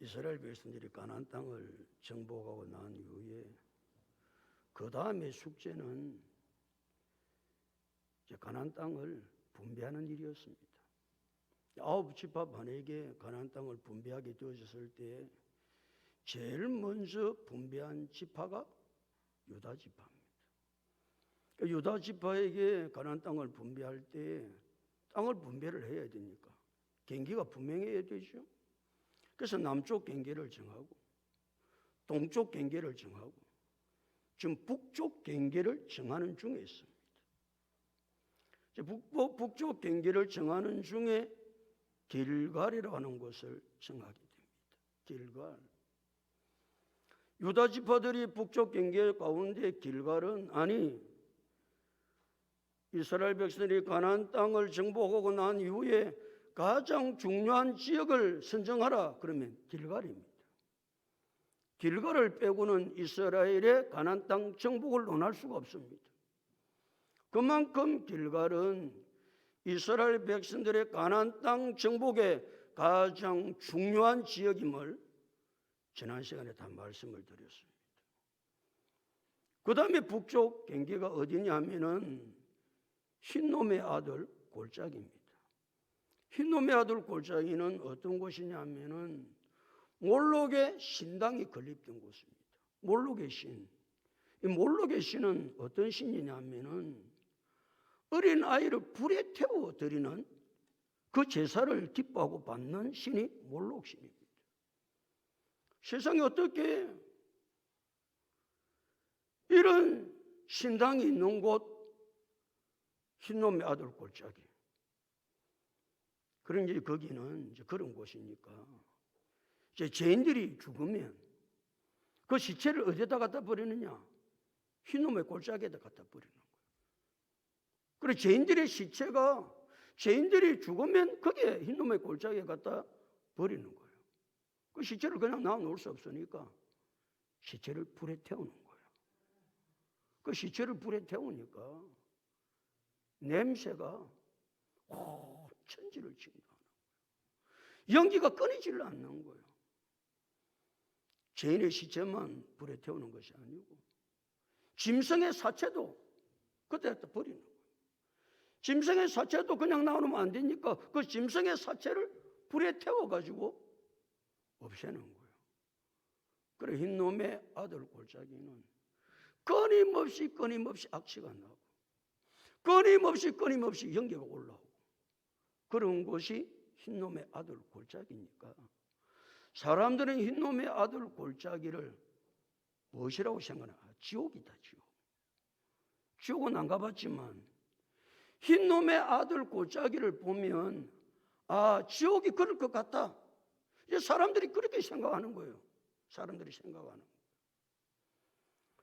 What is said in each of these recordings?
이스라엘 백성들이 가나안 땅을 정복하고 난 이후에 그 다음에 숙제는 이제 가나안 땅을 분배하는 일이었습니다. 9지파 반에게 가나안 땅을 분배하게 되어졌을 때 제일 먼저 분배한 지파가 유다 지파입니다. 유다 지파에게 가나안 땅을 분배할 때 땅을 분배를 해야 되니까 경계가 분명해야 되죠. 그래서 남쪽 경계를 정하고 동쪽 경계를 정하고 지금 북쪽 경계를 정하는 중에 있습니다. 북쪽 경계를 정하는 중에 길갈이라고 하는 곳을 정하게 됩니다. 길갈. 유다 지파들이 북쪽 경계 가운데 길갈은 아니 이스라엘 백성들이 가나안 땅을 정복하고 난 이후에 가장 중요한 지역을 선정하라 그러면 길갈입니다. 길갈을 빼고는 이스라엘의 가나안 땅 정복을 논할 수가 없습니다. 그만큼 길갈은 이스라엘 백성들의 가나안 땅 정복의 가장 중요한 지역임을 지난 시간에 다 말씀을 드렸습니다. 그 다음에 북쪽 경계가 어디냐 하면은 흰놈의 아들 골짜기입니다. 흰놈의 아들 골짜기는 어떤 곳이냐 하면은 몰록의 신당이 건립된 곳입니다. 몰록의 신. 이 몰록의 신은 어떤 신이냐 하면은 어린 아이를 불에 태워 드리는 그 제사를 기뻐하고 받는 신이 몰록 신입니다. 세상에 어떻게 이런 신당이 있는 곳 흰놈의 아들 골짜기. 그런지 거기는 이제 그런 곳이니까 이제 죄인들이 죽으면 그 시체를 어디다 갖다 버리느냐? 흰놈의 골짜기에다 갖다 버리는 거예요. 그래서 죄인들의 시체가 죄인들이 죽으면 거기에 흰놈의 골짜기에 갖다 버리는 거예요. 그 시체를 그냥 놔놓을 수 없으니까 시체를 불에 태우는 거예요. 그 시체를 불에 태우니까 냄새가 천지를 진동하는 거예요. 연기가 끊이질 않는 거예요. 죄인의 시체만 불에 태우는 것이 아니고 짐승의 사체도 그때부터 버리는 거예요. 짐승의 사체도 그냥 나오면 안 되니까 그 짐승의 사체를 불에 태워가지고 없애는 거예요. 그래 흰놈의 아들 골짜기는 끊임없이 악취가 나고 끊임없이 연기가 올라오고 그런 곳이 흰놈의 아들 골짜기니까 사람들은 흰놈의 아들 골짜기를 무엇이라고 생각하나? 지옥이다, 지옥. 지옥은 안 가봤지만 흰놈의 아들 골짜기를 보면 지옥이 그럴 것 같다. 이제 사람들이 그렇게 생각하는 거예요. 사람들이 생각하는 거예요.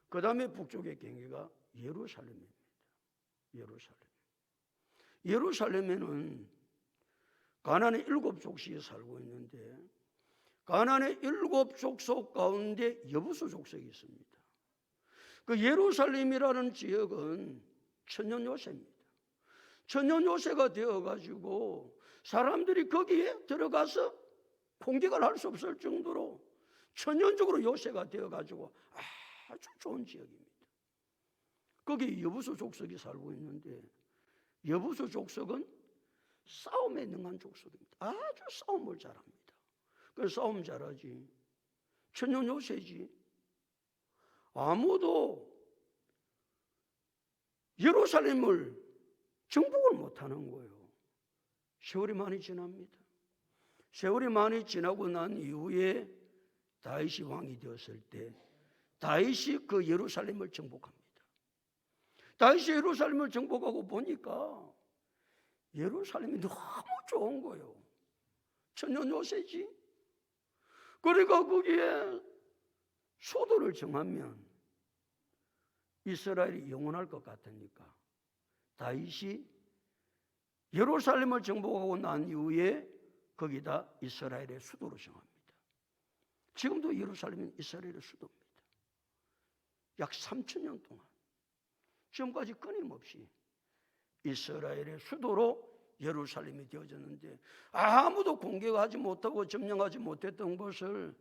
그 다음에 북쪽의 경계가 예루살렘입니다. 예루살렘에는 가나안의 7족속이 살고 있는데 가나안의 7족속 가운데 여부수 족속이 있습니다. 그 예루살렘이라는 지역은 천년 요새입니다. 천년 요새가 되어가지고 사람들이 거기에 들어가서 공격을 할 수 없을 정도로 천년적으로 요새가 되어가지고 아주 좋은 지역입니다. 거기 여부수 족속이 살고 있는데 여부수 족속은 싸움에 능한 족속입니다. 아주 싸움을 잘합니다. 그 싸움 잘하지. 천년 요새지. 아무도 예루살렘을 정복을 못하는 거예요. 세월이 많이 지납니다. 세월이 많이 지나고 난 이후에 다윗이 왕이 되었을 때 다윗이 그 예루살렘을 정복합니다. 다윗이 예루살렘을 정복하고 보니까 예루살렘이 너무 좋은 거예요. 천년 요새지. 그러니까 거기에 수도를 정하면 이스라엘이 영원할 것 같으니까 다윗이 예루살렘을 정복하고 난 이후에 거기다 이스라엘의 수도로 정합니다. 지금도 예루살렘은 이스라엘의 수도입니다. 약 3,000년 동안 지금까지 끊임없이 이스라엘의 수도로 예루살렘이 되어졌는데 아무도 공격하지 못하고 점령하지 못했던 것을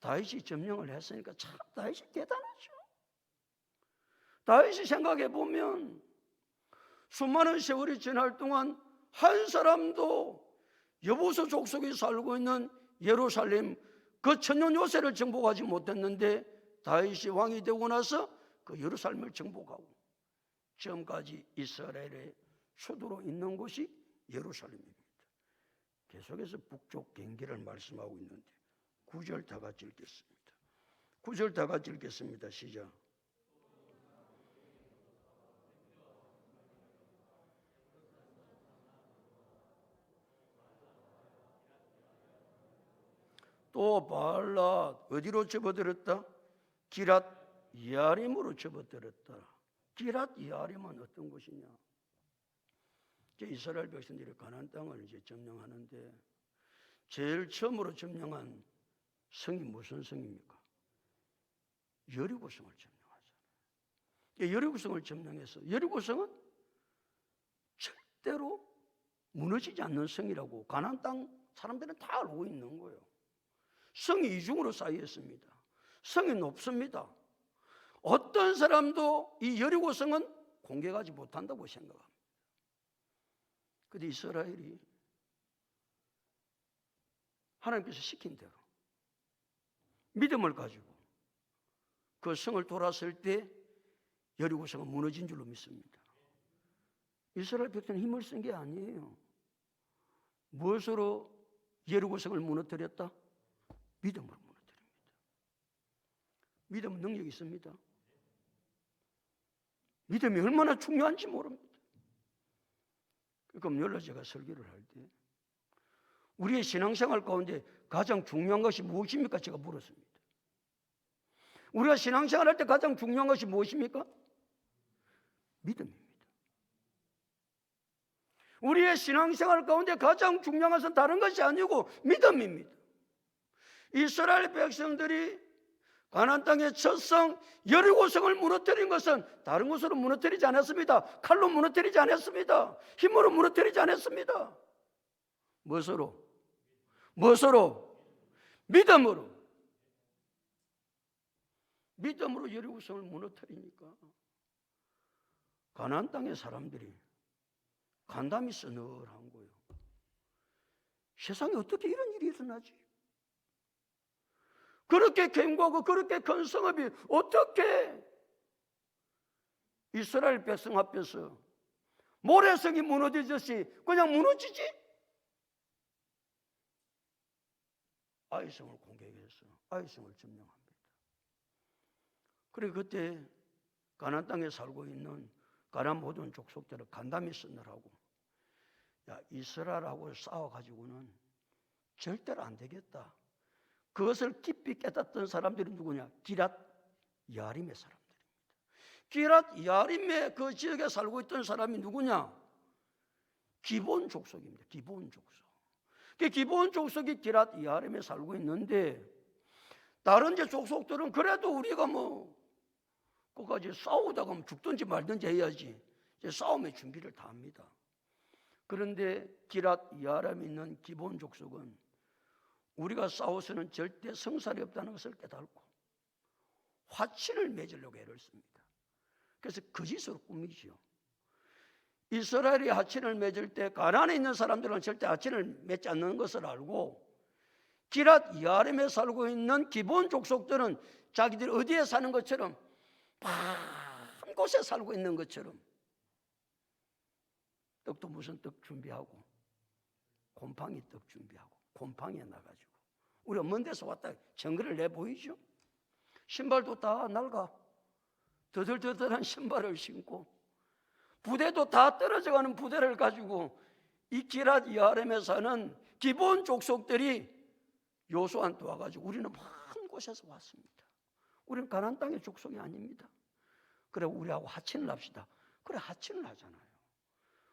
다윗이 점령을 했으니까 참 다윗이 대단하죠. 다윗이 생각해 보면 수많은 세월이 지날 동안 한 사람도 여부수 족속이 살고 있는 예루살렘 그 천년 요새를 정복하지 못했는데 다윗이 왕이 되고 나서 그 예루살렘을 정복하고 지금까지 이스라엘의 수도로 있는 곳이 예루살렘입니다. 계속해서 북쪽 경계를 말씀하고 있는데 9절 다 같이 읽겠습니다. 9절 다 같이 읽겠습니다. 시작. 또 바알랏 어디로 접어들었다? 기랏 이아림으로 접어들었다. 기랏 이아림은 어떤 곳이냐? 이스라엘 백성들이 가나안 땅을 이제 점령하는데 제일 처음으로 점령한 성이 무슨 성입니까? 여리고성을 점령하잖아요. 여리고성을 점령해서 여리고성은 절대로 무너지지 않는 성이라고 가나안 땅 사람들은 다 알고 있는 거예요. 성이 이중으로 쌓여 있습니다. 성이 높습니다. 어떤 사람도 이 여리고성은 공격하지 못한다고 생각합니다. 그런데 이스라엘이 하나님께서 시킨 대로 믿음을 가지고 그 성을 돌았을 때 여리고성은 무너진 줄로 믿습니다. 이스라엘 백성은 힘을 쓴 게 아니에요. 무엇으로 여리고성을 무너뜨렸다? 믿음으로 무너뜨립니다. 믿음은 능력이 있습니다. 믿음이 얼마나 중요한지 모릅니다. 금요일날 제가 설교를 할 때 우리의 신앙생활 가운데 가장 중요한 것이 무엇입니까? 제가 물었습니다. 우리가 신앙생활 할 때 가장 중요한 것이 무엇입니까? 믿음입니다. 우리의 신앙생활 가운데 가장 중요한 것은 다른 것이 아니고 믿음입니다. 이스라엘 백성들이 가나안 땅의 첫 성 여리고성을 무너뜨린 것은 다른 것으로 무너뜨리지 않았습니다. 칼로 무너뜨리지 않았습니다. 힘으로 무너뜨리지 않았습니다. 무엇으로? 믿음으로. 믿음으로 여리고성을 무너뜨리니까 가나안 땅의 사람들이 간담이 서늘한 거예요. 세상에 어떻게 이런 일이 일어나지? 그렇게 견고하고 그렇게 큰 성읍이 어떻게 이스라엘 백성 앞에서 모래성이 무너지듯이 그냥 무너지지? 아이성을 공격해서 아이성을 점령합니다. 그리고 그때 가나안 땅에 살고 있는 가나안 모든 족속들은 간담이 서늘하고 이스라엘하고 싸워가지고는 절대로 안 되겠다. 그것을 깊이 깨닫던 사람들이 누구냐? 기랏 야림의 사람들입니다. 기랏 야림의 그 지역에 살고 있던 사람이 누구냐? 기본 족속입니다. 기본 족속. 그 기본 족속이 기랏 야림에 살고 있는데 다른 제 족속들은 그래도 우리가 끝까지 싸우다가 죽든지 말든지 해야지 이제 싸움의 준비를 다 합니다. 그런데 기랏 야림에 있는 기본 족속은 우리가 싸워서는 절대 성살이 없다는 것을 깨닫고 화친을 맺으려고 애를 씁니다. 그래서 거짓으로 꾸미지요. 이스라엘이 화친을 맺을 때 가나안에 있는 사람들은 절대 화친을 맺지 않는 것을 알고 기랏 야림에 살고 있는 기본 족속들은 자기들이 어디에 사는 것처럼 한 곳에 살고 있는 것처럼 떡도 무슨 떡 준비하고 곰팡이 떡 준비하고 곰팡이에 나가지고 우리가 먼 데서 왔다 정글을 내보이죠. 신발도 다 낡아 더들더들한 신발을 신고 부대도 다 떨어져가는 부대를 가지고 이 기랏 야림에 사는 기본 족속들이 여호수아한테 와가지고 우리는 먼 곳에서 왔습니다. 우리는 가나안 땅의 족속이 아닙니다. 그래 우리하고 하친을 합시다. 그래 하친을 하잖아요.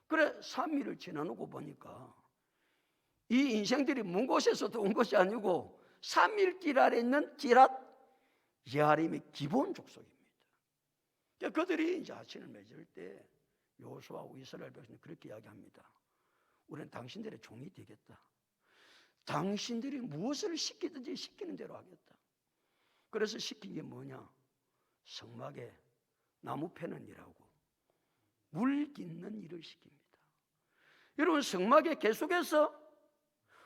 그래 3일을 지나놓고 보니까 이 인생들이 먼 곳에서도 온 것이 아니고 3일 길 아래 있는 기랏 야림의 기본 족속입니다. 그들이 이제 하친을 맺을 때 여호수아하고 이스라엘 백성이 그렇게 이야기합니다. 우리는 당신들의 종이 되겠다. 당신들이 무엇을 시키든지 시키는 대로 하겠다. 그래서 시킨 게 뭐냐? 성막에 나무 패는 일하고 물 깃는 일을 시킵니다. 여러분, 성막에 계속해서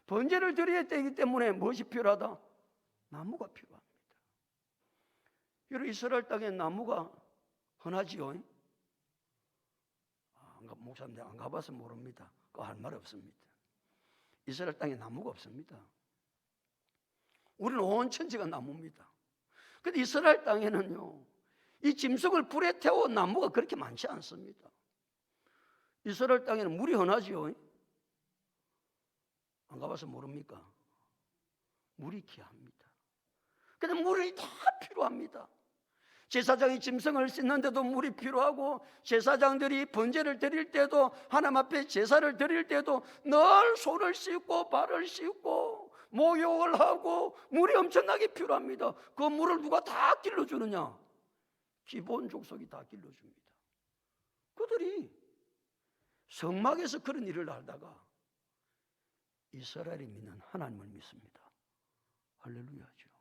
번제를 드려야 되기 때문에 무엇이 필요하다? 나무가 필요합니다. 여러분, 이스라엘 땅에 나무가 흔하지요? 목사님들 안 가봐서 모릅니다. 그거 할 말 없습니다. 이스라엘 땅에 나무가 없습니다. 우리는 온 천지가 나무입니다. 근데 이스라엘 땅에는요, 이 짐승을 불에 태워 나무가 그렇게 많지 않습니다. 이스라엘 땅에는 물이 흔하지요? 안 가봐서 모릅니까? 물이 귀합니다. 근데 물이 다 필요합니다. 제사장이 짐승을 씻는데도 물이 필요하고, 제사장들이 번제를 드릴 때도, 하나님 앞에 제사를 드릴 때도 늘 손을 씻고 발을 씻고 목욕을 하고 물이 엄청나게 필요합니다. 그 물을 누가 다 길러주느냐? 기본 족속이 다 길러줍니다. 그들이 성막에서 그런 일을 하다가 이스라엘이 믿는 하나님을 믿습니다. 할렐루야죠.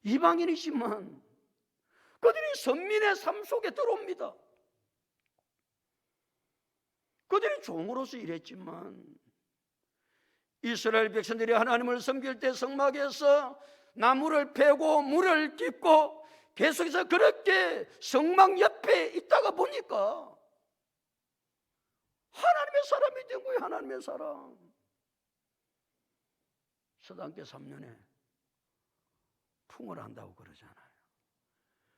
이방인이지만 그들이 선민의 삶 속에 들어옵니다. 그들이 종으로서 일했지만 이스라엘 백성들이 하나님을 섬길 때 성막에서 나무를 패고 물을 깃고 계속해서 그렇게 성막 옆에 있다가 보니까 하나님의 사람이 된 거예요. 하나님의 사람. 서당계 3년에 풍을 한다고 그러잖아요.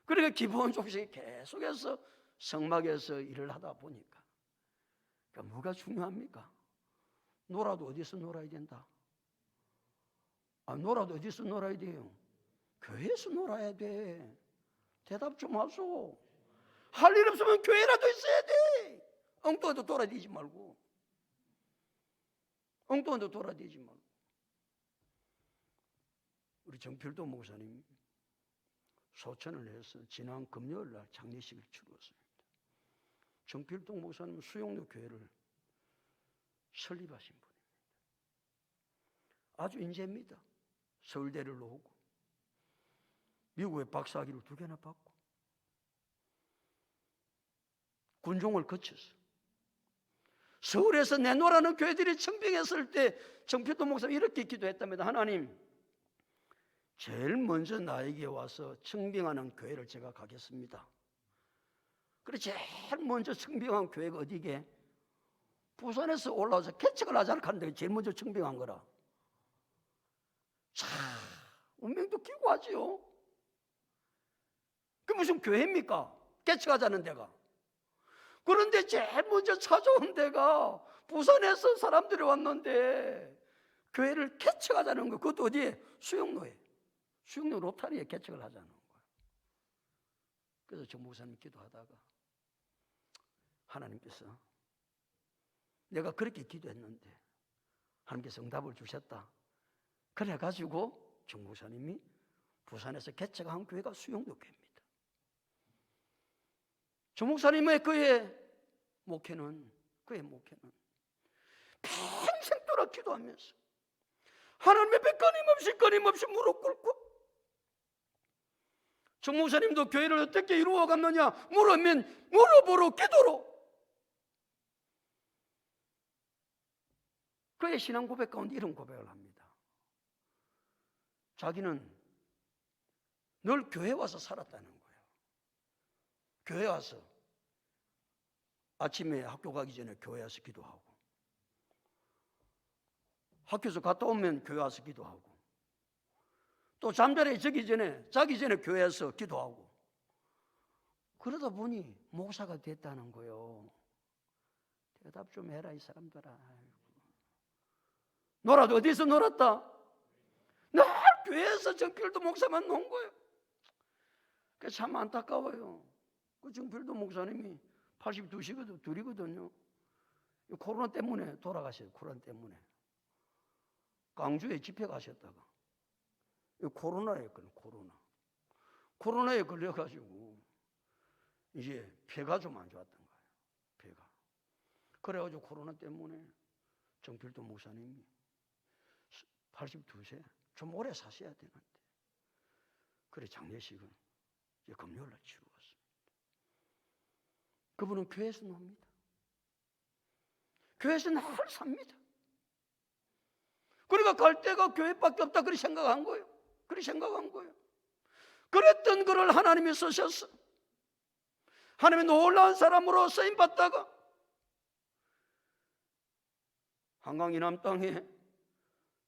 그러니까 기본 족속이 계속해서 성막에서 일을 하다 보니까, 그러니까 뭐가 중요합니까? 놀아도 어디서 놀아야 된다? 놀아도 어디서 놀아야 돼요? 교회에서 놀아야 돼. 대답 좀 하소. 할 일 없으면 교회라도 있어야 돼. 엉뚱한데 돌아다니지 말고. 엉뚱한데 돌아다니지 말고. 우리 정필도 목사님 소천을 해서 지난 금요일 날 장례식을 치루었습니다. 정필동 목사님은 수용로 교회를 설립하신 분입니다. 아주 인재입니다. 서울대를 나오고 미국에 박사학위를 2개나 받고 군종을 거쳐서 서울에서 내놓으라는 교회들이 청빙했을 때 정필동 목사님이 이렇게 기도했답니다. 하나님, 제일 먼저 나에게 와서 청빙하는 교회를 제가 가겠습니다. 그래, 제일 먼저 청빙한 교회가 어디게? 부산에서 올라와서 개척을 하자고 하는데 제일 먼저 청빙한 거라. 참, 운명도 기구하지요. 그 무슨 교회입니까? 개척하자는 데가. 그런데 제일 먼저 찾아온 데가 부산에서 사람들이 왔는데 교회를 개척하자는 거. 그것도 어디에? 수용로에. 수용로 로타리에 개척을 하자는 거예요. 그래서 정 목사님 기도하다가 하나님께서 내가 그렇게 기도했는데 하나님께서 응답을 주셨다. 그래가지고 정 목사님이 부산에서 개척한 교회가 수용로 교회입니다. 정 목사님의 그의 목회는 평생 돌아 기도하면서 하나님 앞에 끊임없이 무릎 꿇고, 정 목사님도 교회를 어떻게 이루어갔느냐 물으면 무릎으로 기도로 그의 신앙 고백 가운데 이런 고백을 합니다. 자기는 늘 교회 와서 살았다는 거예요. 교회 와서 아침에 학교 가기 전에 교회 와서 기도하고, 학교에서 갔다 오면 교회 와서 기도하고, 또 잠자리에 자기 전에 교회에서 기도하고, 그러다 보니 목사가 됐다는 거예요. 대답 좀 해라 이 사람들아. 놀아도 어디서 놀았다? 늘 교회에서 정필도 목사만 논 거예요. 그게 참 안타까워요. 그 정필도 목사님이 82이거든요. 코로나 때문에 돌아가셨어요. 코로나 때문에 광주에 집회 가셨다가 코로나에 걸려가지고 이제 폐가 좀 안 좋았던 거예요. 폐가. 그래가지고 코로나 때문에 정필도 목사님이 82세 좀 오래 사셔야 되는데, 그래 장례식은 이제 금요일날 치르고 왔습니다. 그분은 교회에서 놉니다. 교회에서 늘 삽니다. 그러니까 갈 데가 교회밖에 없다 그렇게 생각한 거예요. 그랬던 그를 하나님이 쓰셨어. 하나님의 놀라운 사람으로 쓰임받다가 한강 이남 땅에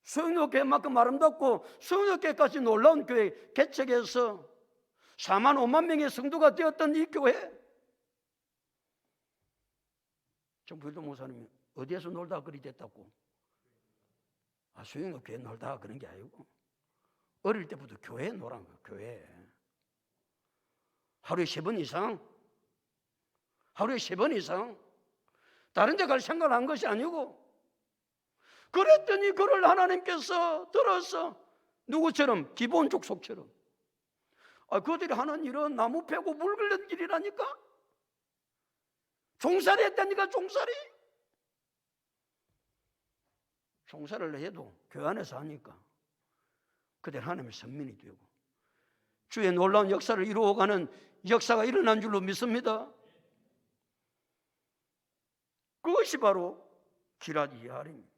수영교회만큼 아름답고 수영교회까지 놀라운 교회 개척해서 4만 5만 명의 성도가 되었던 이 교회, 정필도 목사님이 어디에서 놀다가 그리 됐다고? 수영교회 놀다가 그런 게 아니고 어릴 때부터 교회에 놀란 거야. 교회에 하루에 3번 이상 다른 데 갈 생각을 한 것이 아니고, 그랬더니 그를 하나님께서 들어서 누구처럼? 기본 족속처럼. 그들이 하는 일은 나무 패고 물 끓는 일이라니까. 종살이 했다니까. 종살이를 해도 교회 안에서 하니까 그들 하나님의 선민이 되고 주의 놀라운 역사를 이루어가는 역사가 일어난 줄로 믿습니다. 그것이 바로 기럇 이알입니다.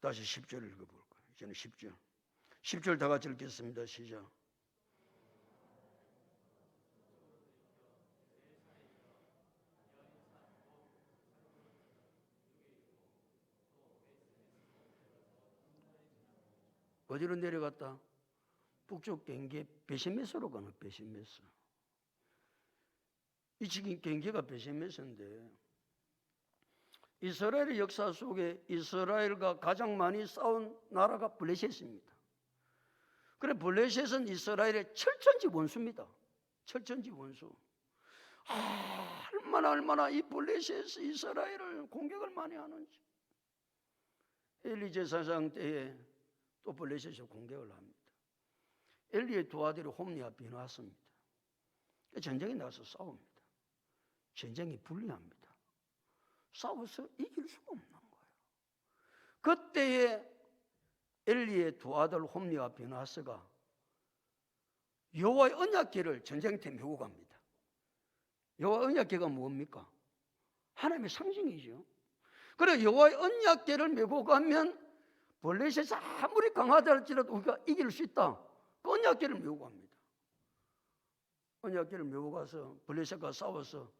다시 10절 읽어볼까요? 이제는 10절 다 같이 읽겠습니다. 시작. 어디로 내려갔다? 북쪽 경계 베시메스로 가는 베시메스. 이 지금 경계가 베시메스인데 이스라엘의 역사 속에 이스라엘과 가장 많이 싸운 나라가 블레셋입니다. 그래 블레셋은 이스라엘의 철천지 원수입니다. 철천지 원수. 얼마나 이 블레셋이 이스라엘을 공격을 많이 하는지. 엘리 제사장 때에 또 블레셋이 공격을 합니다. 엘리의 두 아들이 홈리와 비나스입니다. 전쟁에 나가서 싸웁니다. 전쟁이 불리합니다. 싸워서 이길 수가 없는 거예요. 그때에 엘리의 두 아들 홈리와 비나스가 여호와의 언약궤를 전쟁터에 메고 갑니다. 여호와의 언약궤가 뭡니까? 하나님의 상징이죠. 그래 여호와의 언약궤를 메고 가면 블레셋이 아무리 강하다 할지라도 우리가 이길 수 있다. 그 언약궤를 메고 갑니다. 언약궤를 메고 가서 블레셋과 싸워서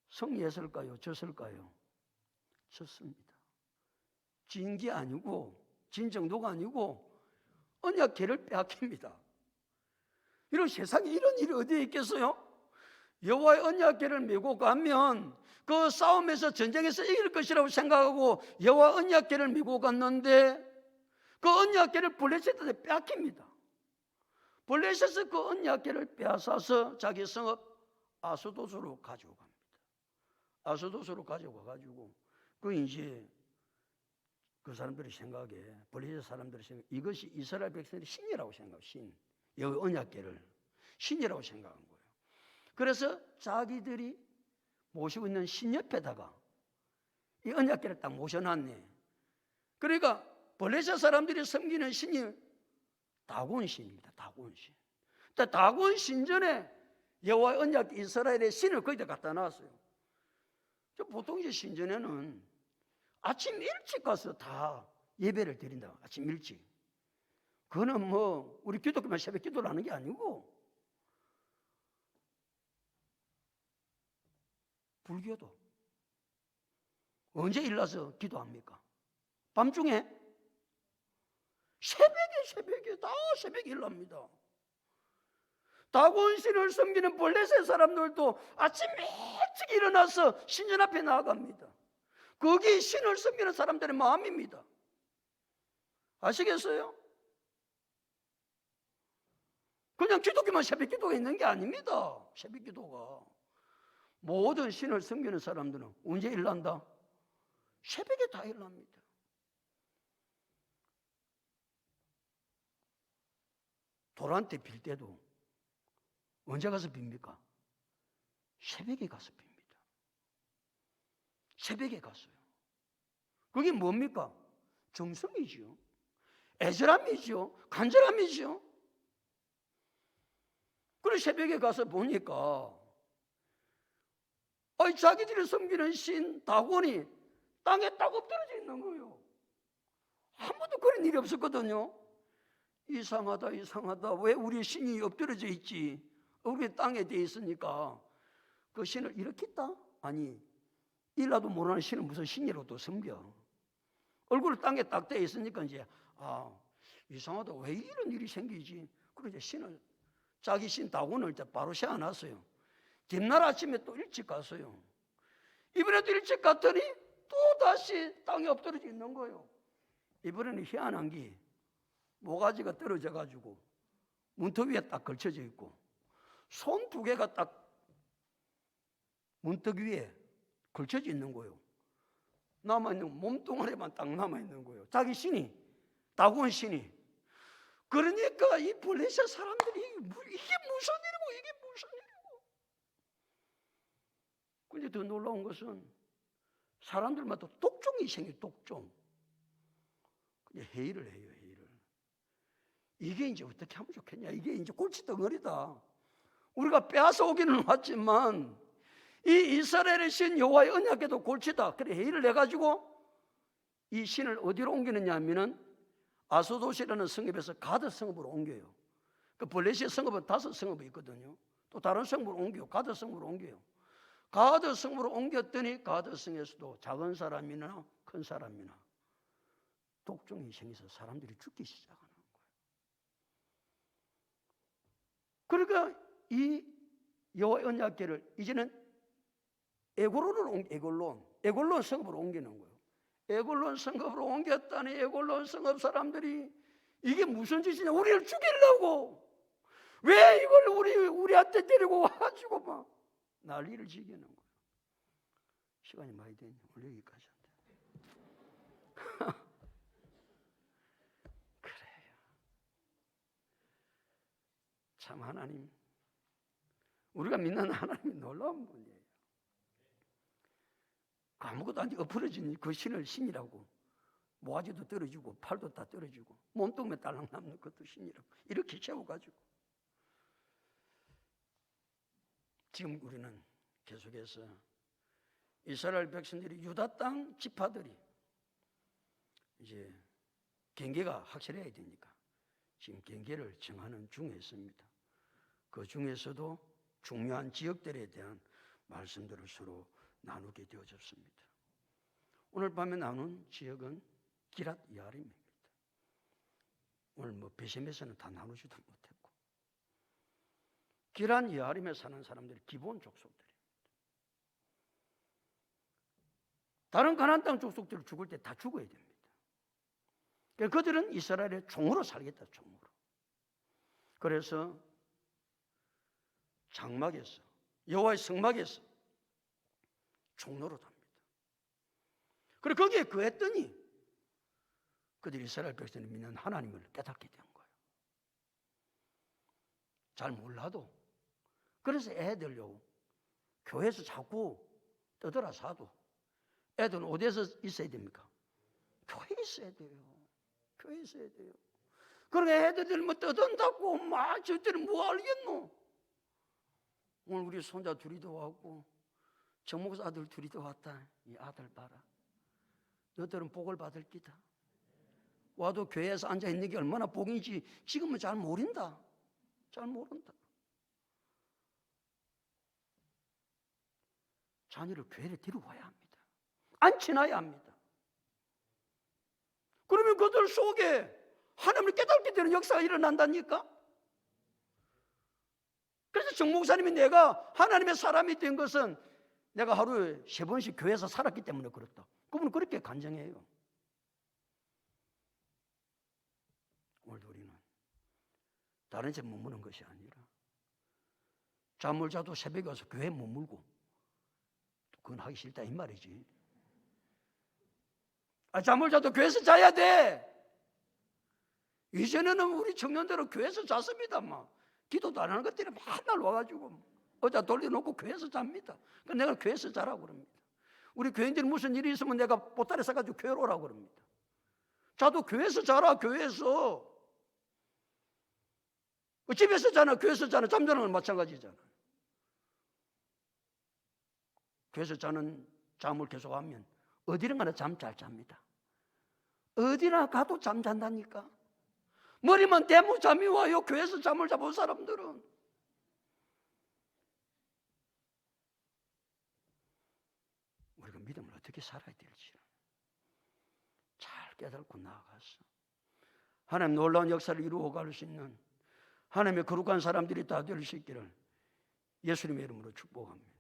승리했을까요? 졌을까요? 졌습니다. 진 게 아니고 진 정도가 아니고 언약궤를 빼앗깁니다. 이런 세상에 이런 일이 어디에 있겠어요? 여호와의 언약궤를 메고 가면 그 싸움에서 전쟁에서 이길 것이라고 생각하고 여호와 언약궤를 메고 갔는데 그 언약궤를 블레셋한테 빼앗깁니다. 블레셋은 그 언약궤를 빼앗아서 자기 성읍 아스돗으로 가지고 갑니다. 아스돗으로 가지고 가가지고 그 이제 그 사람들의 생각에 블레셋 사람들의 생각에 이것이 이스라엘 백성의 신이라고 생각해요. 신. 여기 언약궤를 신이라고 생각한 거예요. 그래서 자기들이 모시고 있는 신 옆에다가 이 언약궤를 딱 모셔놨네. 그러니까 블레셋 사람들이 섬기는 신이 다곤 신입니다. 다곤 신. 다곤 신전에 여호와의 언약 이스라엘의 신을 거기다 갖다 놨어요. 보통 이제 신전에는 아침 일찍 가서 다 예배를 드린다. 아침 일찍. 그거는 뭐 우리 기독교만 새벽 기도를 하는 게 아니고 불교도 언제 일어나서 기도합니까? 밤중에? 새벽에 다 새벽에 일어납니다. 다곤신을 섬기는 블레셋 사람들도 아침 일찍 일어나서 신전 앞에 나아갑니다. 그게 신을 섬기는 사람들의 마음입니다. 아시겠어요? 그냥 기독교만 새벽 기도가 있는 게 아닙니다. 새벽 기도가 모든 신을 섬기는 사람들은 언제 일어난다? 새벽에 다 일어납니다. 돌한테 빌 때도 언제 가서 빕니까? 새벽에 가서 빕니다. 새벽에 갔어요. 그게 뭡니까? 정성이지요. 애절함이지요. 간절함이지요. 그래서 새벽에 가서 보니까 자기들이 섬기는 신 다곤이 땅에 딱 엎드러져 있는 거예요. 아무도 그런 일이 없었거든요. 이상하다 이상하다. 왜 우리 신이 엎드려져 있지? 우리 땅에 돼 있으니까 그 신을 이렇게 있다? 아니, 일라도 모르는 신은 무슨 신이라도 섬겨. 얼굴을 땅에 딱 돼 있으니까 이제 이상하다. 왜 이런 일이 생기지? 그래서 신을 자기 신 다곤을 바로 세워놨어요. 뒷날 아침에 또 일찍 갔어요. 이번에도 일찍 갔더니 또 다시 땅에 엎드러져 있는 거예요. 이번에는 희한한 게 모가지가 떨어져 가지고 문턱 위에 딱 걸쳐져 있고 손 두 개가 딱 문턱 위에 걸쳐져 있는 거예요. 남아있는 몸뚱아리만 딱 남아있는 거예요. 자기 신이, 다곤 신이. 그러니까 이 블레셋 사람들이 이게 무슨 일이고 이게 무슨 일이고. 근데 더 놀라운 것은 사람들마다 독종이 생겨요. 독종. 근데 회의를 해요. 회의를. 이게 이제 어떻게 하면 좋겠냐. 이게 이제 골칫덩어리다. 우리가 빼앗아 오기는 왔지만 이 이스라엘의 신 여호와의 언약궤도 골치다. 그래 회의를 해가지고 이 신을 어디로 옮기느냐 하면은 아소도시라는 성읍에서 가드 성읍으로 옮겨요. 그 블레셋 성읍은 5성읍이 있거든요. 또 다른 성읍으로 옮겨요. 가드 성읍으로 옮겨요. 가드 성읍으로 옮겼더니 가드 성에서도 작은 사람이나 큰 사람이나 독종이 생겨서 사람들이 죽기 시작하는 거예요. 그러니까 이 여호와의 언약궤를 이제는 에골론 성읍으로 옮기는 거예요. 에골론 성읍으로 옮겼다니 에골론 성읍 사람들이 이게 무슨 짓이냐? 우리를 죽이려고 왜 이걸 우리한테 데리고 와가지고 막 난리를 지기는 거예요. 시간이 많이 됐네. 오늘 여기까지 한다. 그래요. 참 하나님, 우리가 믿는 하나님이 놀라운 분이에요. 아무것도 안 엎어진 그 신을 신이라고, 모가지도 떨어지고 팔도 다 떨어지고 몸뚱이에 딸랑 남는 것도 신이라고 이렇게 채워가지고 지금 우리는 계속해서 이스라엘 백성들이 유다 땅 지파들이 이제 경계가 확실해야 되니까 지금 경계를 정하는 중에 있습니다. 그 중에서도 중요한 지역들에 대한 말씀들을 서로 나누게 되어졌습니다. 오늘 밤에 나눈 지역은 기랏 여아림입니다. 오늘 베셈에서는 다 나누지도 못했고 기랏 여아림에 사는 사람들이 기본 족속들입니다. 다른 가나안 땅 족속들 죽을 때 다 죽어야 됩니다. 그러니까 그들은 이스라엘의 종으로 살겠다. 종으로. 그래서 장막에서 여호와의 성막에서 종로로 답니다. 그리고 거기에 거했더니 그들이 이스라엘 백성이 믿는 하나님을 깨닫게 된 거예요. 잘 몰라도. 그래서 애들요 교회에서 자꾸 떠들어 사도 애들은 어디에서 있어야 됩니까? 교회에 있어야 돼요. 교회에 있어야 돼요. 그러니까 애들이 떠든다고 막 저들은 뭐 알겠노? 오늘 우리 손자 둘이 더 왔고 정목사 아들 둘이 더 왔다. 이 아들 봐라. 너들은 복을 받을 기다. 와도 교회에서 앉아있는 게 얼마나 복인지 지금은 잘 모른다. 잘 모른다. 자녀를 교회에 데려와야 합니다. 앉혀놔야 합니다. 그러면 그들 속에 하나님을 깨닫게 되는 역사가 일어난다니까. 그래서 정 목사님이 내가 하나님의 사람이 된 것은 내가 하루에 3번씩 교회에서 살았기 때문에 그렇다. 그분은 그렇게 간증해요. 오늘도 우리는 다른 데 머무는 것이 아니라 잠을 자도 새벽에 와서 교회에 머물고 그건 하기 싫다 이 말이지. 잠을 자도 교회에서 자야 돼. 이전에는 우리 청년들은 교회에서 잤습니다. 막 기도도 안 하는 것들이 맨날 와가지고 의자 돌려놓고 교회에서 잡니다. 그래서 내가 교회에서 자라고 그럽니다. 우리 교인들이 무슨 일이 있으면 내가 보따리 싸가지고 교회로 오라고 그럽니다. 자도 교회에서 자라. 교회에서. 집에서 자나 교회에서 자나 잠자는 건 마찬가지잖아. 교회에서 자는 잠을 계속하면 어디를 가나 잠 잘 잡니다. 어디나 가도 잠 잔다니까. 머리만 대면 잠이 와요. 교회에서 잠을 자본 사람들은. 우리가 믿음을 어떻게 살아야 될지 잘 깨닫고 나아가서 하나님 놀라운 역사를 이루어 갈 수 있는 하나님의 거룩한 사람들이 다 될 수 있기를 예수님의 이름으로 축복합니다.